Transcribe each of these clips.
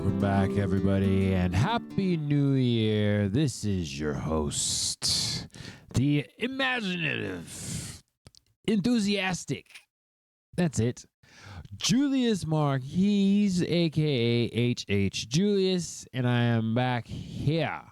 Welcome back, everybody, and Happy New Year. This is your host, the imaginative, enthusiastic, that's it, Julius Marquise, aka HH Julius, and I am back here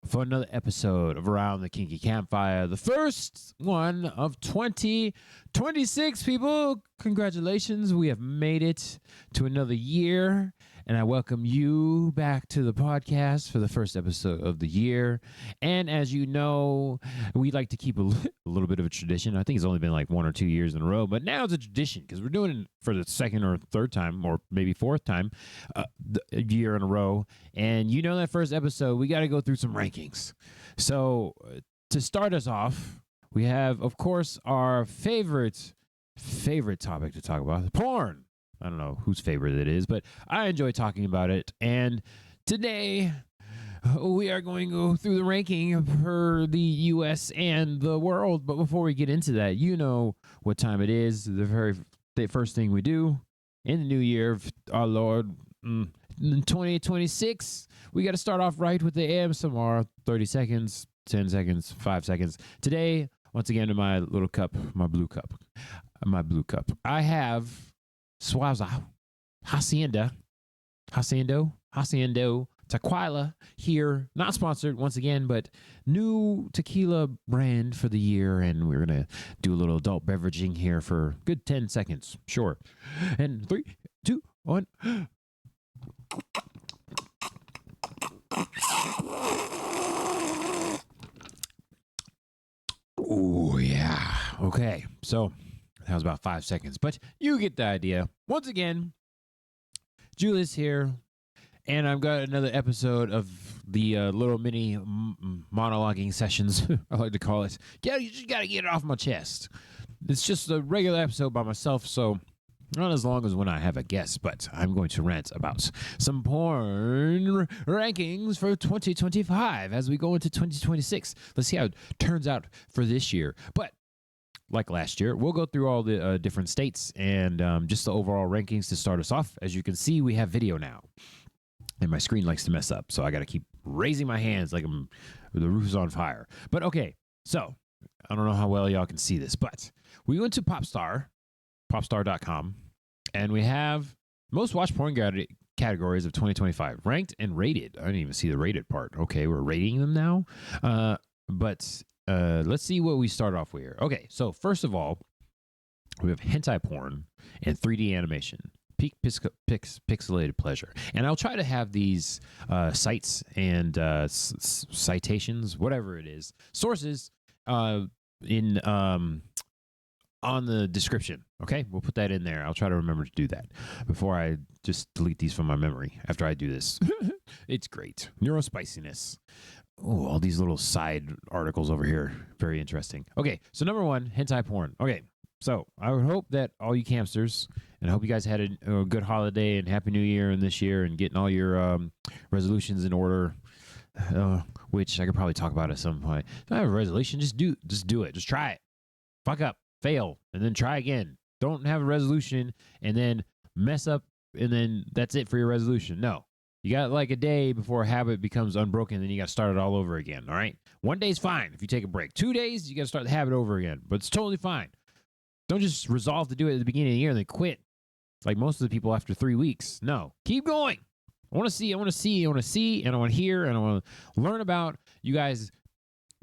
for another episode of Around the Kinky Campfire, the first one of 2026, people. Congratulations, we have made it to another year, and I welcome you back to the podcast for the first episode of the year. And as you know, we like to keep a little bit of a tradition. I think it's only been like 1 or 2 years in a row, but now it's a tradition because we're doing it for the second or third time, or maybe fourth time, a year in a row. And you know, that first episode, we got to go through some rankings. So to start us off, we have, of course, our favorite topic to talk about, porn. I don't know whose favorite it is, but I enjoy talking about it. And today we are going to go through the ranking for the U.S. and the world. But before we get into that, you know what time it is. The first thing we do in the new year of our Lord, 2026, we got to start off right with the ASMR. 30 seconds, 10 seconds, 5 seconds. Today, once again, in my little cup, my blue cup, I have Swaza Hacienda Tequila here, not sponsored once again, but new tequila brand for the year, and we're gonna do a little adult beveraging here for a good 10 seconds, sure. And 3, 2, 1. Oh yeah. Okay, so that was about 5 seconds, but you get the idea. Once again, Julius here, and I've got another episode of the little mini monologuing sessions, I like to call it. Yeah, you just got to get it off my chest. It's just a regular episode by myself, so not as long as when I have a guest, but I'm going to rant about some porn rankings for 2025 as we go into 2026. Let's see how it turns out for this year. But like last year, we'll go through all the different states and just the overall rankings to start us off. As you can see, we have video now. And my screen likes to mess up, so I got to keep raising my hands like the roof is on fire. But okay, so I don't know how well y'all can see this, but we went to popstar.com, and we have most watched porn categories of 2025, ranked and rated. I didn't even see the rated part. Okay, we're rating them now. But let's see what we start off with here. Okay, so first of all, we have hentai porn and 3D animation. Peak pixelated pleasure. And I'll try to have these sites and citations, whatever it is, sources in on the description. Okay, we'll put that in there. I'll try to remember to do that before I just delete these from my memory after I do this. It's great. Neurospiciness. Oh, all these little side articles over here. Very interesting. Okay, so number 1, hentai porn. Okay, so I would hope that all you campsters, and I hope you guys had a good holiday and Happy New Year in this year and getting all your resolutions in order, which I could probably talk about at some point. If I have a resolution, just do it. Just try it. Fuck up, fail, and then try again. Don't have a resolution and then mess up, and then that's it for your resolution. No. You got like a day before a habit becomes unbroken, then you got to start it all over again, all right? 1 day's fine if you take a break. 2 days, you got to start the habit over again, but it's totally fine. Don't just resolve to do it at the beginning of the year and then quit like most of the people after 3 weeks. No, keep going. I want to see, and I want to hear, and I want to learn about you guys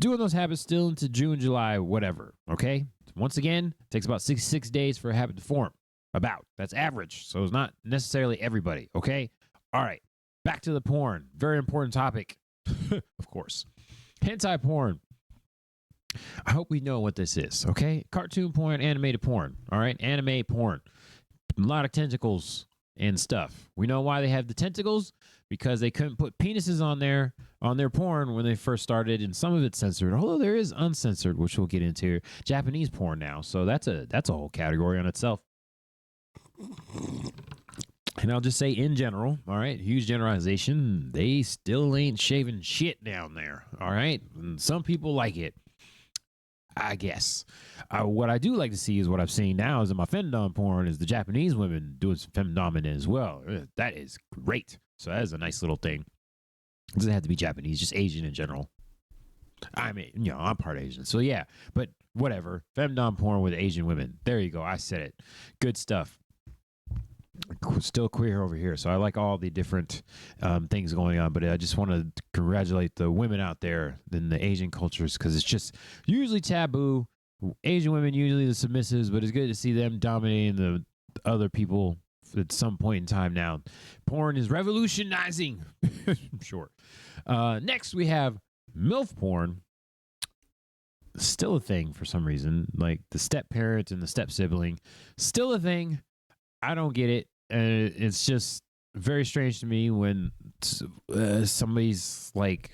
doing those habits still into June, July, whatever, okay? Once again, it takes about 66 days for a habit to form. That's average, so it's not necessarily everybody, okay? All right. Back to the porn. Very important topic, of course. Hentai porn. I hope we know what this is, okay? Cartoon porn, animated porn, all right? Anime porn. A lot of tentacles and stuff. We know why they have the tentacles, because they couldn't put penises on their porn when they first started, and some of it's censored, although there is uncensored, which we'll get into. Japanese porn now, so that's a whole category on itself. And I'll just say in general, all right, huge generalization, they still ain't shaving shit down there, all right? And some people like it, I guess. What I do like to see is what I'm seeing now is in my femdom porn is the Japanese women doing some femdom as well. That is great. So that is a nice little thing. It doesn't have to be Japanese, just Asian in general. I mean, I'm part Asian. So yeah, but whatever. Femdom porn with Asian women. There you go. I said it. Good stuff. Still queer over here. So I like all the different things going on. But I just want to congratulate the women out there in the Asian cultures because it's just usually taboo. Asian women usually the submissives, but it's good to see them dominating the other people at some point in time now. Porn is revolutionizing. Sure. Next, we have MILF porn. Still a thing for some reason. Like the step parent and the step sibling. Still a thing. I don't get it. It's just very strange to me when somebody's like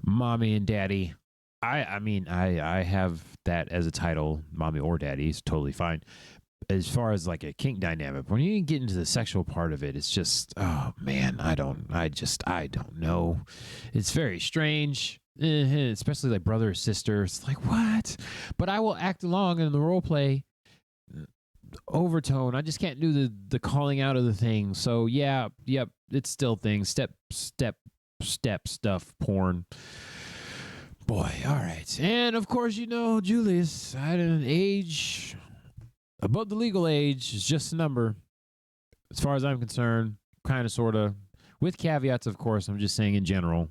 mommy and daddy. I mean, I have that as a title, mommy or daddy is totally fine. As far as like a kink dynamic, when you get into the sexual part of it, it's just, oh man, I don't know. It's very strange, especially like brother or sister. It's like, what? But I will act along in the role play overtone. I just can't do the calling out of the thing. So yeah, yep, it's still things. Step stuff, porn. Boy, all right. And of course, Julius, at an age above the legal age is just a number. As far as I'm concerned, kind of, sort of. With caveats, of course. I'm just saying in general.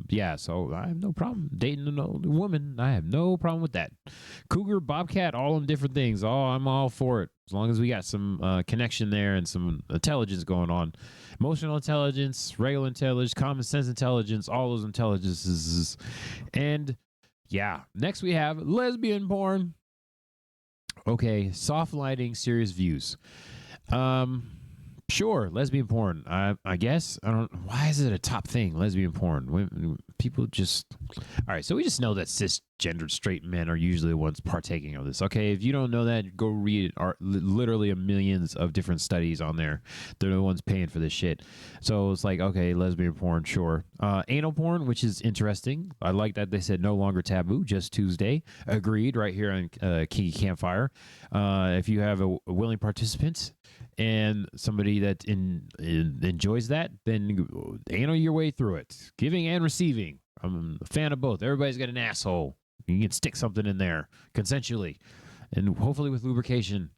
Yeah, so I have no problem dating an older woman. I have no problem with that. Cougar, Bobcat, all them different things. I'm all for it. As long as we got some connection there and some intelligence going on. Emotional intelligence, regular intelligence, common sense intelligence, all those intelligences. And yeah, next we have lesbian porn. Okay, soft lighting, serious views. Sure, lesbian porn. I guess I don't. Why is it a top thing? Lesbian porn. People just. All right, so we just know that cisgendered straight men are usually the ones partaking of this. Okay, if you don't know that, go read literally millions of different studies on there. They're the ones paying for this shit. So it's like, okay, lesbian porn, sure. Anal porn, which is interesting. I like that they said no longer taboo, just Tuesday. Agreed, right here on Kinky Campfire. If you have a willing participant and somebody that enjoys that, then anal your way through it. Giving and receiving. I'm a fan of both. Everybody's got an asshole. You can stick something in there consensually and hopefully with lubrication.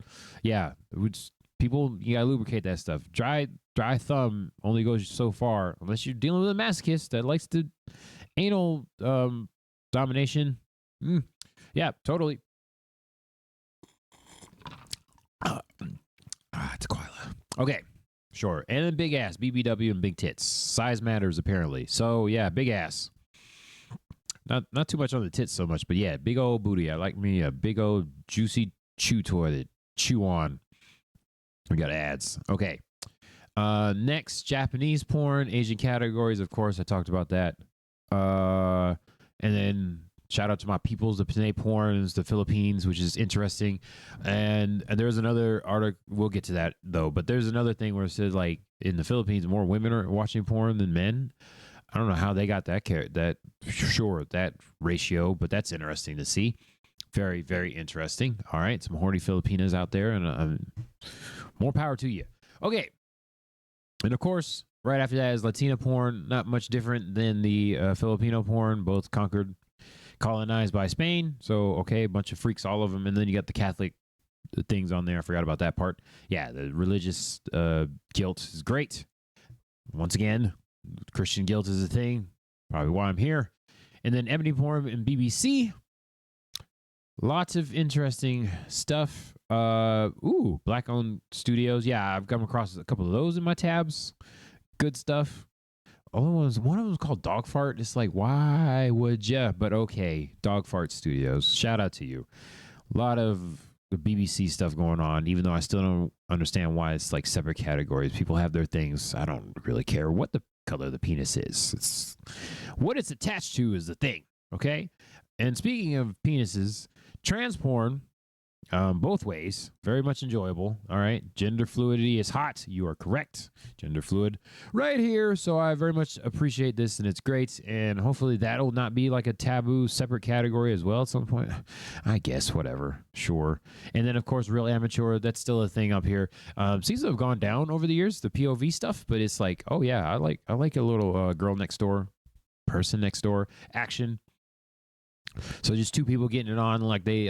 Yeah, people, you got to lubricate that stuff. Dry thumb only goes so far unless you're dealing with a masochist that likes to anal domination. Yeah, totally. Tequila. Okay, sure. And then big ass, BBW, and big tits. Size matters apparently. So yeah, big ass. Not too much on the tits so much, but yeah, big old booty. I like me a big old juicy chew toy to chew on. We got ads. Okay. Next, Japanese porn, Asian categories. Of course, I talked about that. And then shout out to my peoples, the Pinay porns, the Philippines, which is interesting. And there's another article. We'll get to that though. But there's another thing where it says like in the Philippines, more women are watching porn than men. I don't know how they got that ratio, but that's interesting to see. Very, very interesting. All right, some horny Filipinas out there, and more power to you. Okay, and of course, right after that is Latina porn. Not much different than the Filipino porn. Both conquered, colonized by Spain. So, okay, a bunch of freaks, all of them. And then you got the Catholic things on there. I forgot about that part. Yeah, the religious guilt is great. Once again, Christian guilt is a thing. Probably why I'm here. And then Ebony porn and BBC. Lots of interesting stuff. Black-owned studios. Yeah, I've come across a couple of those in my tabs. Good stuff. One of them was called Dog Fart. It's like, why would ya? But okay, Dog Fart Studios. Shout out to you. A lot of the BBC stuff going on, even though I still don't understand why it's like separate categories. People have their things. I don't really care what the color of the penis is. It's what it's attached to is the thing. Okay. And speaking of penises, trans porn Both ways, very much enjoyable. All right, gender fluidity is hot. You are correct. Gender fluid, right here. So I very much appreciate this, and it's great. And hopefully that'll not be like a taboo, separate category as well at some point. I guess whatever, sure. And then of course, real amateur. That's still a thing up here. Seems to have gone down over the years, the POV stuff. But it's like, oh yeah, I like a little girl next door, person next door action. So just two people getting it on, like they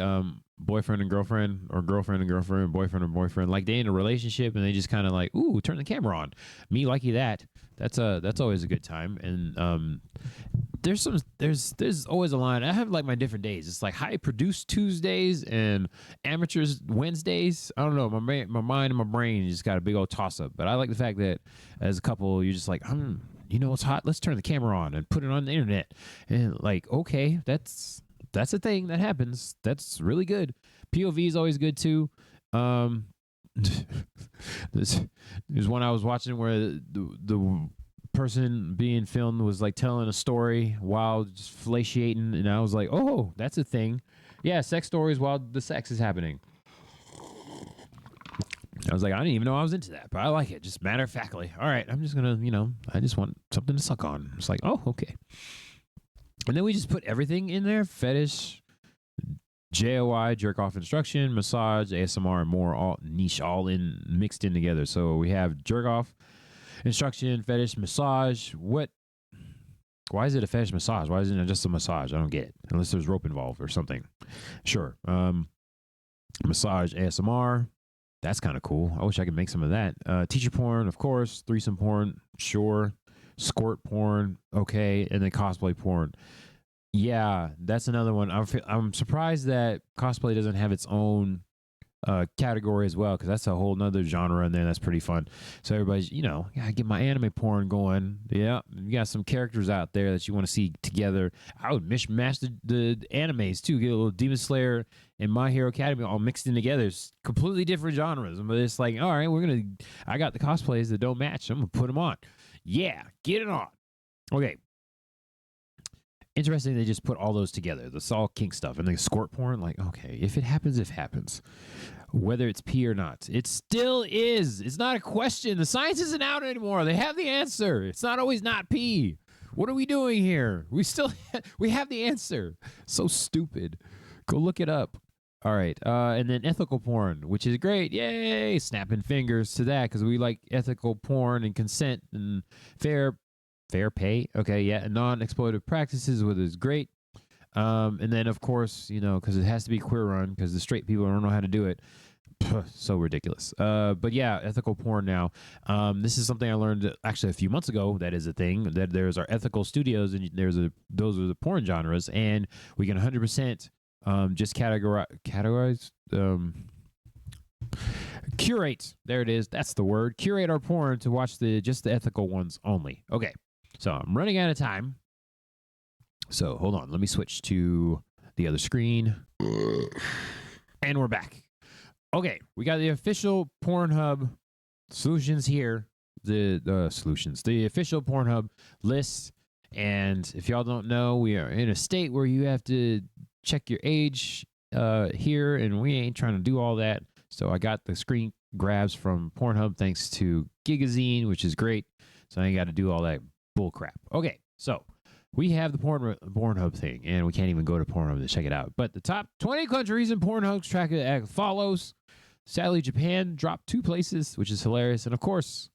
boyfriend and girlfriend, or girlfriend and girlfriend, boyfriend and boyfriend, like they in a relationship, and they just kind of like, ooh, turn the camera on. Me likey that. That's always a good time. And there's always a line. I have like my different days. It's like high produced Tuesdays and amateurs Wednesdays. I don't know. My mind and my brain just got a big old toss up. But I like the fact that as a couple, you're just like, you know what's hot? Let's turn the camera on and put it on the internet. And like, okay, that's a thing that happens. That's really good. POV is always good too. There's one I was watching where the person being filmed was like telling a story while just fellatiating, and I was like, oh, that's a thing. Yeah, sex stories while the sex is happening. I was like, I didn't even know I was into that, but I like it. Just matter of factly. All right, I'm just going to, I just want something to suck on. It's like, oh, okay. And then we just put everything in there. Fetish, JOI, jerk off instruction, massage, ASMR, and more, all niche, all in, mixed in together. So we have jerk off instruction, fetish, massage. Why is it a fetish massage? Why isn't it just a massage? I don't get it. Unless there's rope involved or something. Sure. Massage, ASMR. That's kind of cool. I wish I could make some of that. Teacher porn, of course. Threesome porn, sure. Squirt porn, okay. And then cosplay porn. Yeah, that's another one. I'm surprised that cosplay doesn't have its own category as well, because that's a whole nother genre in there that's pretty fun. So everybody's, gotta get my anime porn going. Yeah, you got some characters out there that you want to see together. I would mishmash the animes too. Get a little Demon Slayer and My Hero Academia all mixed in together. It's completely different genres, but it's like, all right, I got the cosplays that don't match. I'm gonna put them on. Yeah, get it on. Okay. Interesting, they just put all those together. The all kink stuff and the squirt porn. Like, okay, if it happens, it happens. Whether it's pee or not, it still is. It's not a question. The science isn't out anymore. They have the answer. It's not always not pee. What are we doing here? We have the answer. So stupid. Go look it up. All right, and then ethical porn, which is great. Yay! Snapping fingers to that because we like ethical porn and consent and fair pay. Okay, yeah, and non-exploitative practices, which is great. And then, of course, because it has to be queer run because the straight people don't know how to do it. So ridiculous. But yeah, ethical porn now. This is something I learned actually a few months ago. That is a thing. That there's our ethical studios, and those are the porn genres, and we can 100% just categorize. Curate. There it is. That's the word. Curate our porn to watch just the ethical ones only. Okay. So I'm running out of time. So hold on. Let me switch to the other screen. And we're back. Okay. We got the official Pornhub solutions here. The solutions. The official Pornhub list. And if y'all don't know, we are in a state where you have to check your age here. And we ain't trying to do all that. So I got the screen grabs from Pornhub thanks to Gigazine, which is great. So I ain't got to do all that bull crap. Okay, so we have the Pornhub thing, and we can't even go to Pornhub to check it out. But the top 20 countries in Pornhub's track follows. Sadly, Japan dropped 2 places, which is hilarious. And of course,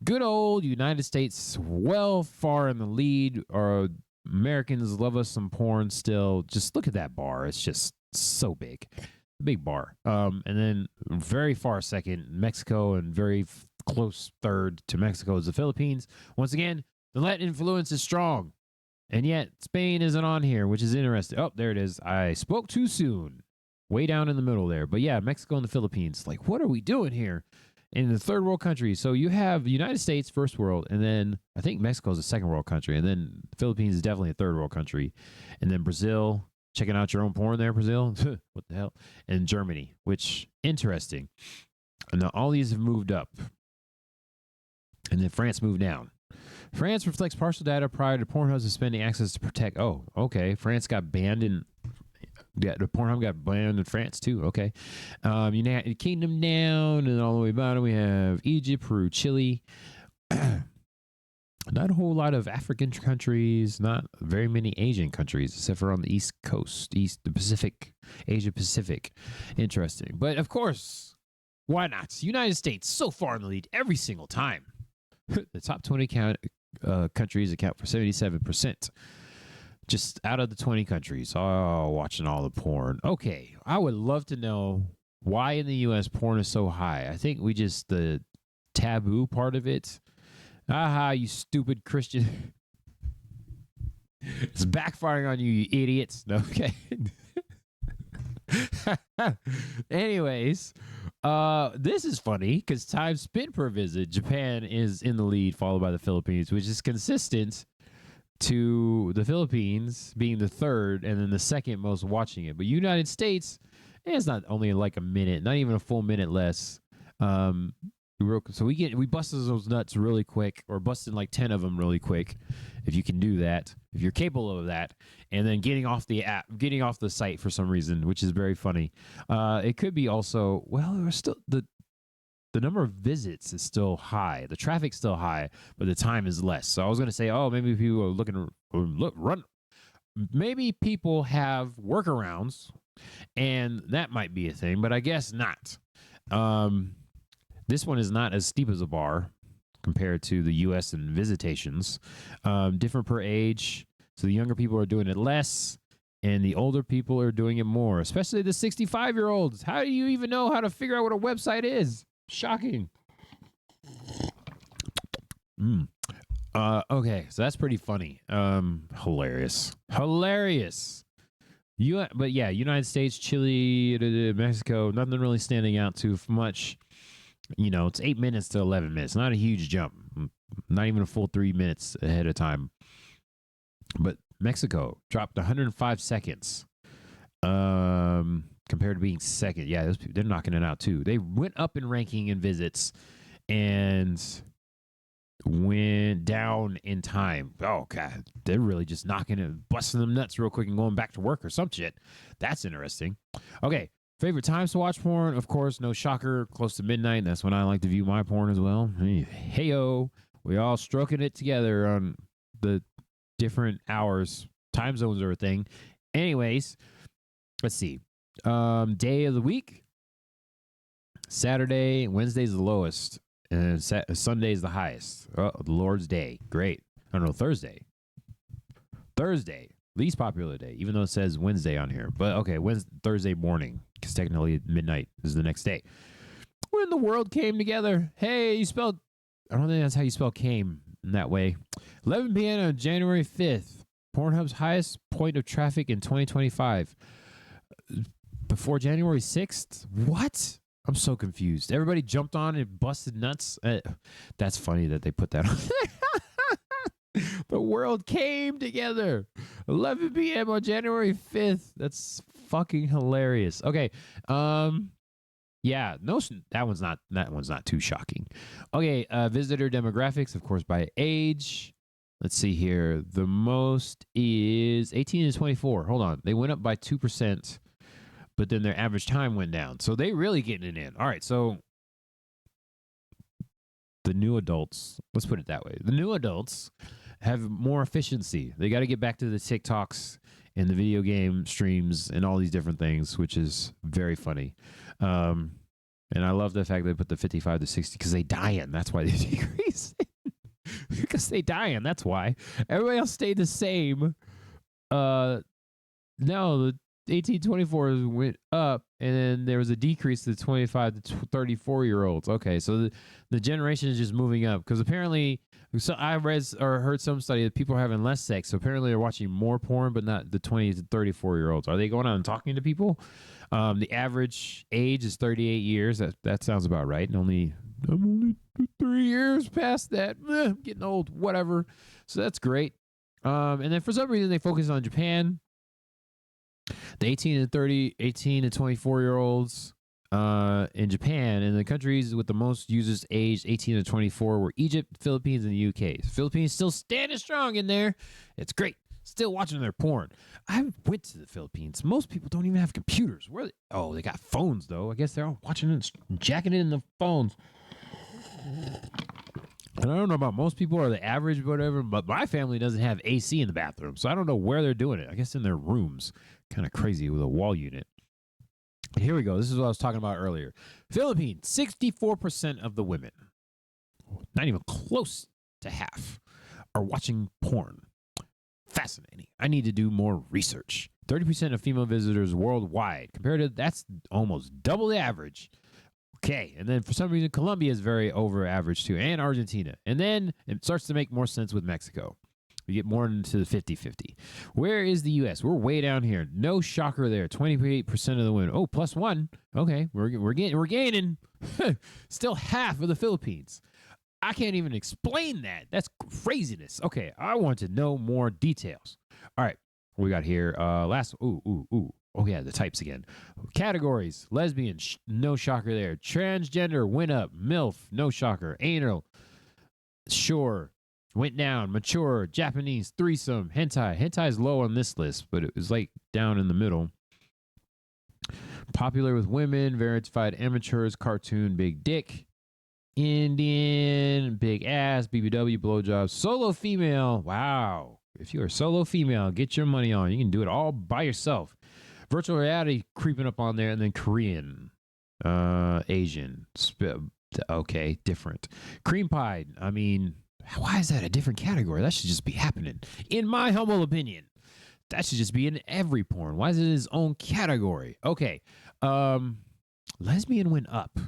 good old United States, well far in the lead. Our Americans love us some porn still. Just look at that bar. It's just so big. Big bar. And then very far second, Mexico, and very close third to Mexico is the Philippines. Once again, the Latin influence is strong. And yet, Spain isn't on here, which is interesting. Oh, there it is. I spoke too soon. Way down in the middle there. But yeah, Mexico and the Philippines. Like, what are we doing here in the third world country? So you have the United States, first world, and then I think Mexico is a second world country, and then the Philippines is definitely a third world country. And then Brazil, checking out your own porn there, Brazil. What the hell? And Germany, which, interesting. And now all these have moved up. And then France moved down. France reflects partial data prior to Pornhub suspending access to protect. Oh, okay. France got banned in Yeah, the Pornhub got banned in France too. Okay. United Kingdom down, and all the way bottom we have Egypt, Peru, Chile. Not a whole lot of African countries, not very many Asian countries, except for on the East Coast, the Pacific, Asia Pacific. Interesting. But of course, why not? United States, so far in the lead every single time. The top 20 countries account for 77%. Just out of the 20 countries. Oh, watching all the porn. Okay, I would love to know why in the U.S. porn is so high. I think the taboo part of it. Aha, you stupid Christian. It's backfiring on you, you idiots. No, okay. Anyways, this is funny because time spent per visit, Japan is in the lead, followed by the Philippines, which is consistent to the Philippines being the third and then the second most watching it. But United States, it's not only like a minute, not even a full minute less. So we busted those nuts really quick, or busted like 10 of them really quick, if you can do that, if you're capable of that, and then getting off the site for some reason, which is very funny. It could be also, well, there's still the number of visits is still high, the traffic's still high, but the time is less. So I was going to say, oh, maybe people are looking run. Maybe people have workarounds, and that might be a thing, but I guess not. This one is not as steep as a bar compared to the U.S. and visitations. Different per age. So the younger people are doing it less, and the older people are doing it more, especially the 65-year-olds. How do you even know how to figure out what a website is? Shocking. Okay, so that's pretty funny. Hilarious. But yeah, United States, Chile, Mexico, nothing really standing out too much. It's 8 minutes to 11 minutes. Not a huge jump. Not even a full 3 minutes ahead of time. But Mexico dropped 105 seconds compared to being second. Yeah, they're knocking it out too. They went up in ranking in visits and went down in time. Oh, God. They're really just knocking it, busting them nuts real quick and going back to work or some shit. That's interesting. Okay. Favorite times to watch porn? Of course, no shocker, close to midnight. That's when I like to view my porn as well. Hey-o. We all stroking it together on the different hours. Time zones are a thing. Anyways, let's see. Day of the week. Saturday, Wednesday's the lowest. And Sunday's the highest. Oh, the Lord's Day. Great. I don't know, Thursday. Least popular day, even though it says Wednesday on here. But okay, Thursday morning, because technically midnight is the next day. When the world came together. Hey, I don't think that's how you spell came in that way. 11 p.m. on January 5th. Pornhub's highest point of traffic in 2025. Before January 6th? What? I'm so confused. Everybody jumped on and busted nuts. That's funny that they put that on there. The world came together. 11 p.m. on January 5th. That's fucking hilarious. Okay. Yeah, no, that one's not too shocking. Okay, visitor demographics, of course, by age. Let's see here. The most is 18 to 24. Hold on. They went up by 2%, but then their average time went down. So they really getting it in. All right, so the new adults, let's put it that way. The new adults have more efficiency. They got to get back to the TikToks and the video game streams and all these different things, which is very funny. And I love the fact they put the 55 to 60 because they dying. That's why they decrease. Because they dying. That's why. Everybody else stayed the same. No, the 18-24 went up, and then there was a decrease to 25 to 34-year-olds. Okay, so the generation is just moving up because apparently, so I read or heard some study that people are having less sex. So apparently they're watching more porn, but not the 20 to 34-year-olds. Are they going out and talking to people? The average age is 38 years. That sounds about right. And I'm only 3 years past that. I'm getting old. Whatever. So that's great. And then for some reason they focus on Japan. The 18 to 24-year-olds in Japan, and the countries with the most users aged 18 to 24 were Egypt, Philippines, and the UK. Philippines still standing strong in there. It's great. still watching their porn. I went to the Philippines. Most people don't even have computers. Oh, they got phones though. I guess they're all watching it, jacking it in the phones. And I don't know about most people or the average, whatever, but my family doesn't have AC in the bathroom, so I don't know where they're doing it. I guess in their rooms. Kind of crazy with a wall unit. Here we go. This is what I was talking about earlier. Philippines, 64% of the women, not even close to half, are watching porn. Fascinating. I need to do more research. 30% of female visitors worldwide. Compared to, that's almost double the average. Okay, and then for some reason, Colombia is very over average too, and Argentina. And then it starts to make more sense with Mexico. We get more into the 50-50. Where is the U.S.? We're way down here. No shocker there. 28% of the women. Oh, plus one. Okay, we're gaining. Still half of the Philippines. I can't even explain that. That's craziness. Okay, I want to know more details. All right, we got here. Oh, yeah, the types again. Categories. Lesbian, no shocker there. Transgender, went up. MILF, no shocker. Anal, sure. Went down. Mature, Japanese, threesome, hentai. Hentai is low on this list, but it was like down in the middle. Popular with women, verified amateurs, cartoon, big dick. Indian, big ass, BBW, blowjobs. Solo female. Wow. If you're a solo female, get your money on. You can do it all by yourself. Virtual reality creeping up on there, and then Korean, Asian. Okay, different. Cream pie. I mean, why is that a different category? That should just be happening. In my humble opinion, that should just be in every porn. Why is it its own category? Okay. Lesbian went up.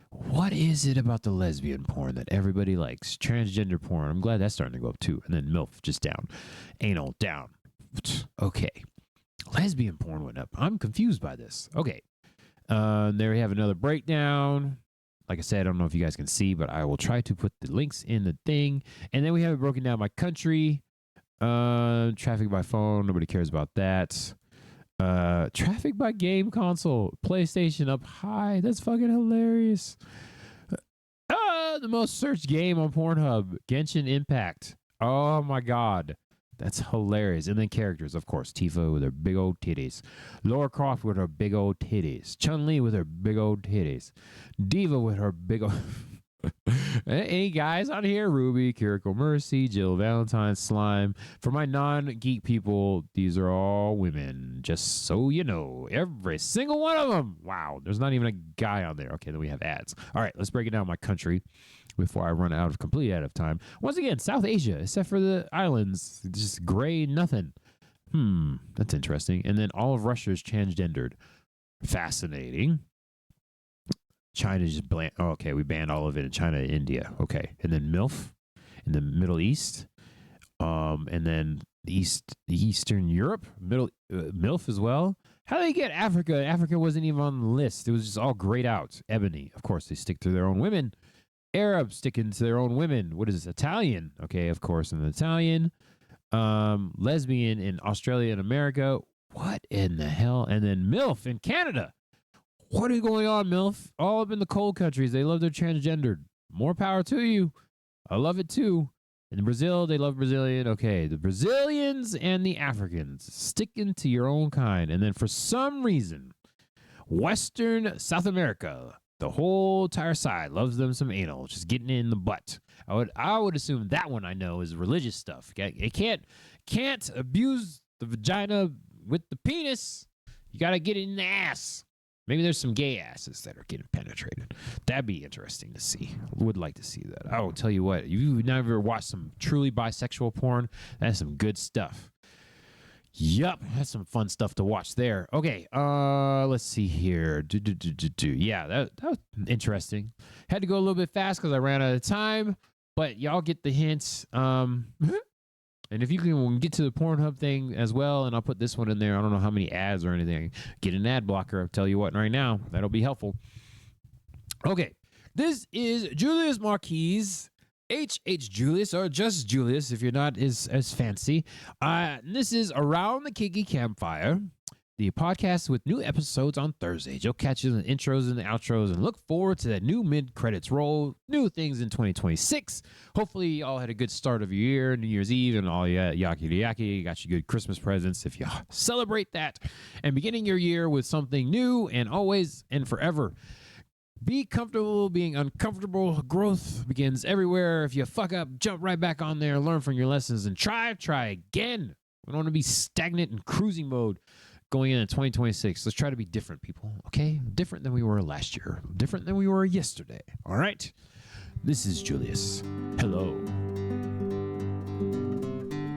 What is it about the lesbian porn that everybody likes? Transgender porn. I'm glad that's starting to go up too. And then MILF just down. Anal down. Okay. Lesbian porn went up. I'm confused by this. Okay. There we have another breakdown. Like I said, I don't know if you guys can see, but I will try to put the links in the thing. And then we have it broken down by country. Traffic by phone. Nobody cares about that. Traffic by game console. PlayStation up high. That's fucking hilarious. The most searched game on Pornhub. Genshin Impact. Oh my God. That's hilarious. And then characters, of course. Tifa with her big old titties. Lara Croft with her big old titties. Chun-Li with her big old titties. Diva with her big old... Any guys on here? Ruby, Kiriko Mercy, Jill Valentine, Slime. For my non-geek people, these are all women. Just so you know. Every single one of them. Wow. There's not even a guy on there. Okay, then we have ads. All right, let's break it down by country before I run completely out of time. Once again, South Asia, except for the islands, just gray nothing. That's interesting. And then all of Russia is transgendered. Fascinating. China just banned. Oh, okay, we banned all of it in China and India. Okay, and then MILF in the Middle East, and then Eastern Europe, MILF as well. How do they get Africa? Africa wasn't even on the list. It was just all grayed out. Ebony, of course, they stick to their own women. Arab sticking to their own women. What is this? Italian. Okay, of course, an Italian. Lesbian in Australia and America. What in the hell? And then MILF in Canada. What is going on, MILF? All up in the cold countries. They love their transgendered. More power to you. I love it too. In Brazil, they love Brazilian. Okay, the Brazilians and the Africans. Sticking to your own kind. And then for some reason, Western South America, the whole entire side loves them some anal, just getting in the butt. I would assume that one I know is religious stuff. Okay? It can't abuse the vagina with the penis. You got to get it in the ass. Maybe there's some gay asses that are getting penetrated. That'd be interesting to see. Would like to see that. I will tell you what, you've never watched some truly bisexual porn, that's some good stuff. Yup, that's some fun stuff to watch there. Okay, let's see here. Yeah, that was interesting. Had to go a little bit fast because I ran out of time, but y'all get the hints. And if you can get to the Pornhub thing as well, and I'll put this one in there. I don't know how many ads or anything. Get an ad blocker. I'll tell you what right now. That'll be helpful. Okay. This is Julius Marquis, H.H. Julius, or just Julius if you're not as fancy. This is Around the Kinky Campfire. the podcast with new episodes on Thursdays. You'll catch the intros and the outros and look forward to that new mid-credits roll, new things in 2026. Hopefully, you all had a good start of your year, New Year's Eve, and all yaki got you good Christmas presents if you celebrate that. And beginning your year with something new and always and forever. Be comfortable being uncomfortable. Growth begins everywhere. If you fuck up, jump right back on there, learn from your lessons, and try again. We don't want to be stagnant in cruising mode going into 2026. Let's try to be different, people, okay? Different than we were last year. Different than we were yesterday, all right? This is Julius. Hello.